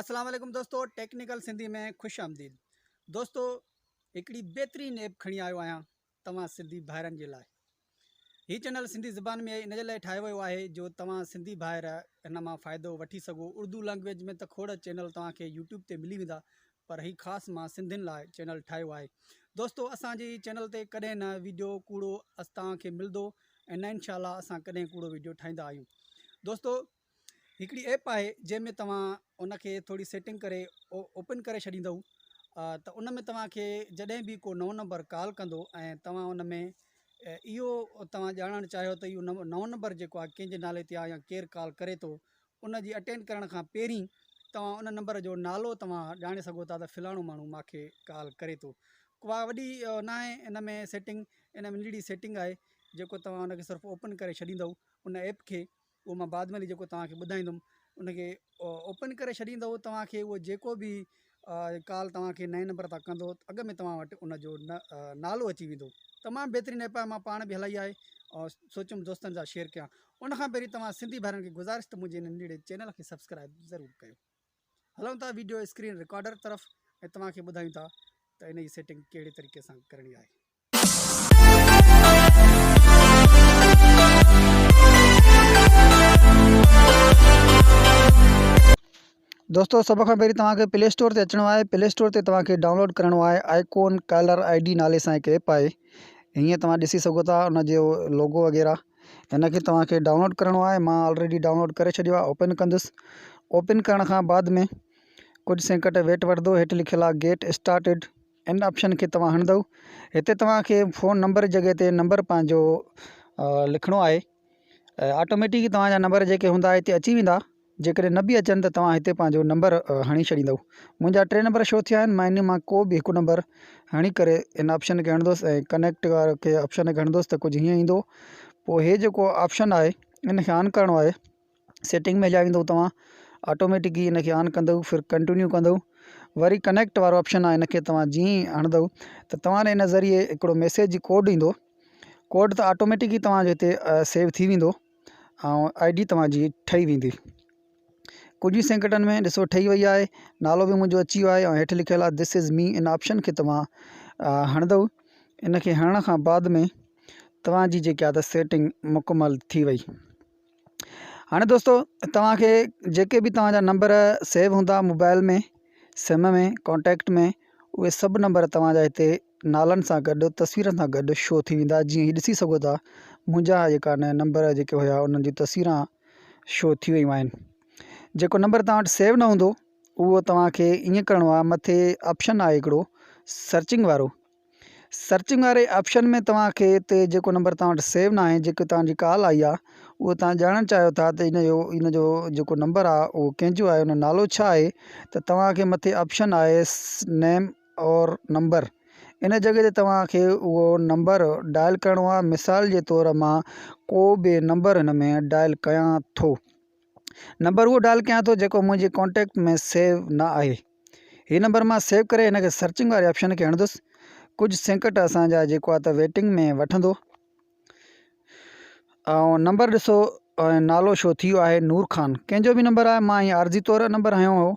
अस्सलाम वालेकुम दोस्तों, टेक्निकल सिंधी में खुश आमदीद। दोस्तों, हिकिड़ी बेहतरीन ऐप खणी आयो आहियां तव्हां सिंधी भाइरनि जे लाइ। हीउ चैनल सिंधी ज़बान में इन जे लाइ ठाहियो वियो आहे जो तव्हां सिंधी भाइर इन मां फ़ाइदो वठी सघो। उर्दू लैंग्वेज में त खोड़ चैनल तव्हांखे यूट्यूब ते मिली वेंदा, पर हीउ ख़ासि मां सिंधियुनि लाइ चैनल ठाहियो आहे। दोस्तों, असांजी चैनल ते कॾहिं न वीडियो कूड़ो तव्हांखे मिलंदो ऐं न इनशाला असां कॾहिं कूड़ो वीडियो ठाहींदा आहियूं। दोस्तों, हिकिड़ी ऐप आहे जंहिंमें तव्हां उनखे थोड़ी सेटिंग करे ओपन करे छॾींदव त उन में तव्हांखे जॾहिं बि को नओं नंबर कॉल कंदो ऐं तव्हां उन में इहो तव्हां ॼाणणु चाहियो त इहो नओं नंबर जेको आहे कंहिंजे नाले ते आहे या केरु कॉल करे थो, उन जी अटेंड करण खां पहिरीं तव्हां उन नंबर जो नालो तव्हां ॼाणे सघो था त फ़लाणो माण्हू मूंखे कॉल करे थो। का वॾी न आहे इन में सेटिंग, इन में नंढड़ी सेटिंग आहे जेको तव्हां उनखे सिर्फ़ु ओपन करे छॾींदव उन ऐप खे। उहो मां बाद में जेको तव्हांखे ॿुधाईंदुमि उनखे ओपन करे छॾींदव। तव्हांखे उहो जेको बि कॉल तव्हांखे नएं नंबर तां कंदो, अॻ में तव्हां वटि उनजो नालो अची वेंदो। तमामु बहितरीनु ऐप आहे, मां पाण बि हलाई आहे और सोचियुमि दोस्तनि सां शेयर कयां। उनखां पहिरीं तव्हां सिंधी भाइरनि खे गुज़ारिश त मुंहिंजे नंढड़े चैनल खे सब्सक्राइब ज़रूरु कयो। हलूं था वीडियो स्क्रीन रिकॉर्डर तरफ़ ऐं तव्हांखे ॿुधायूं था त इन जी सेटिंग कहिड़े तरीक़े सां करणी आहे। दोस्तों, सब खां पहिरीं तव्हांखे प्ले स्टोर ते अचणो आहे। प्ले स्टोर ते तव्हांखे डाउनलोड करिणो आहे आइकॉन कॉलर ID नाले सां हिकु ऐप आहे। हीअं तव्हां ॾिसी सघो था उनजो लोगो वग़ैरह। हिनखे तव्हांखे डाउनलोड करिणो आहे। मां ऑलरेडी डाउनलोड करे छॾियो आहे। ओपन कंदुसि। ओपन करण खां बाद में कुझु सेकंड वेट वठंदो। हेठि लिखियलु आहे गेट स्टार्टेड, इन ऑप्शन खे तव्हां हणंदव। हिते तव्हांखे फ़ोन नंबर जी जॻह ते नंबर पंहिंजो लिखिणो आहे। ऑटोमेटिक तव्हांजा नंबर जेके हूंदा हिते अची वेंदा। जेकॾहिं न बि अचनि त तव्हां हिते पंहिंजो नंबर हणी छॾींदव। मुंहिंजा 3 नंबर शो थिया आहिनि। मां इन मां को बि हिकु नंबर हणी करे इन ऑप्शन खे हणंदुसि ऐं कनेक्ट वारे खे ऑप्शन खे हणंदुसि त कुझु हीअं ईंदो। पोइ हे जेको ऑप्शन आहे इनखे ऑन करिणो आहे। सेटिंग में जाईंदव तव्हां, ऑटोमेटिक ही इनखे ऑन कंदव, फिर कंटिन्यू कंदव। वरी कनेक्ट वारो ऑप्शन आहे, इनखे तव्हां जीअं ई हणंदव त तव्हां इन ज़रिए हिकिड़ो मैसेज कोड ईंदो। कोड त ऑटोमेटिक ही तव्हांजो हिते सेव थी वेंदो ऐं ID तव्हांजी ठही वेंदी। कुझु ई सेकंडनि में ॾिसो ठही वई आहे। नालो बि मुंहिंजो अची वियो आहे ऐं हेठि लिखियलु आहे दिस इज़ मी। इन ऑप्शन खे तव्हां हणंदव। इनखे हणण खां बाद में तव्हांजी जेकी आहे त सेटिंग मुकमल थी वई। हाणे दोस्तों, तव्हांखे जेके बि तव्हांजा नंबर सेव हूंदा मोबाइल में, सिम में, कॉन्टेक्ट में, उहे सभु नंबर तव्हांजा हिते नालनि सां गॾु तस्वीरनि सां गॾु शो थी वेंदा। जीअं हीअ ॾिसी सघो था मुंहिंजा जेका नंबर जेके हुया उन्हनि जी तस्वीरां शो थी वियूं आहिनि। जेको नंबर तव्हां वटि सेव न हूंदो उहो तव्हांखे ईअं करिणो आहे। मथे ऑप्शन आहे हिकिड़ो सर्चिंग वारो। सर्चिंग वारे ऑप्शन में तव्हांखे हिते जेको नंबर तव्हां वटि सेव न आहे, जेको तव्हांजी कॉल आई आहे, उहो तव्हां ॼाणणु चाहियो था त इनजो जेको नंबर आहे उहो कंहिंजो आहे, उन नालो छा आहे, त तव्हांखे मथे ऑप्शन आहे नेम और नंबर। इन जॻह ते तव्हांखे उहो नंबर डायल करिणो आहे। मिसाल जे तौर मां को बि नंबर हिन में डायल कयां थो। नंबर उहो डायल कयां थो जेको मुंहिंजे कॉन्टेक्ट में सेव न आहे। हीअ नंबर मां सेव करे हिनखे सर्चिंग वारे ऑप्शन खे हणंदुसि। कुझु सेकंड असांजा जेको आहे त वेटिंग में वठंदो ऐं नंबर ॾिसो नालो शो थी वियो आहे नूर खान। कंहिंजो बि नंबर आहे, मां हीअं आर्ज़ी तौर नंबर हयो हो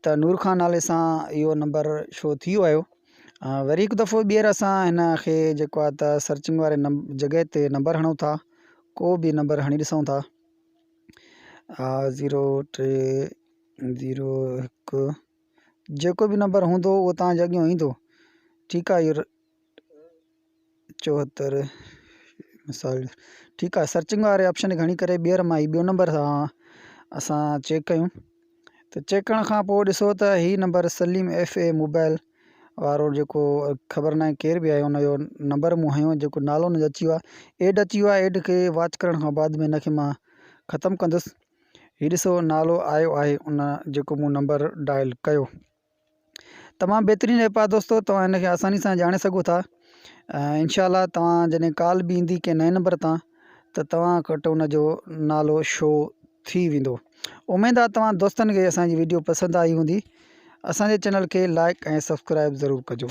त नूर खान नाले सां इहो नंबर शो थी वियो आहे। वरी हिकु दफ़ो ॿीहर असां हिन खे जेको आहे त सर्चिंग वारे जॻह ते नंबर हणूं था। को बि नंबर हणी ॾिसूं था। 03001 जेको बि नंबर हूंदो उहो तव्हांजे अॻियां ईंदो। ठीकु आहे। इहो 74 मिसाल ठीकु आहे। सर्चिंग वारे ऑप्शन खे हणी करे ॿीहर मां ॿियो नंबर सां असां चेक कयूं त चेक करण खां पोइ ॾिसो त हीअ नंबर सलीम FA मोबाइल वारो जेको ख़बर न आहे केर बि आहे, उनजो नंबर मूं हयो जेको नालो हुनजो अची वियो आहे। एड अची वियो आहे। एड खे वॉच करण खां बाद में हिनखे मां ख़तमु कंदुसि। हीअ ॾिसो नालो आयो आहे उन जेको मूं नंबर डायल कयो। तमामु बहितरीनु ऐप आहे दोस्तों, तव्हां हिनखे आसानी सां ॼाणे सघो था। इंशाअल्लाह तव्हां जॾहिं कॉल बि ईंदी कंहिं नएं नंबर तां त तव्हां वटि उनजो नालो शो थी वेंदो। उमेदु आहे तव्हां दोस्तनि खे असांजी वीडियो पसंदि आई हूंदी। असांजे चैनल खे लाइक ऐं सब्सक्राइब ज़रूरु कजो।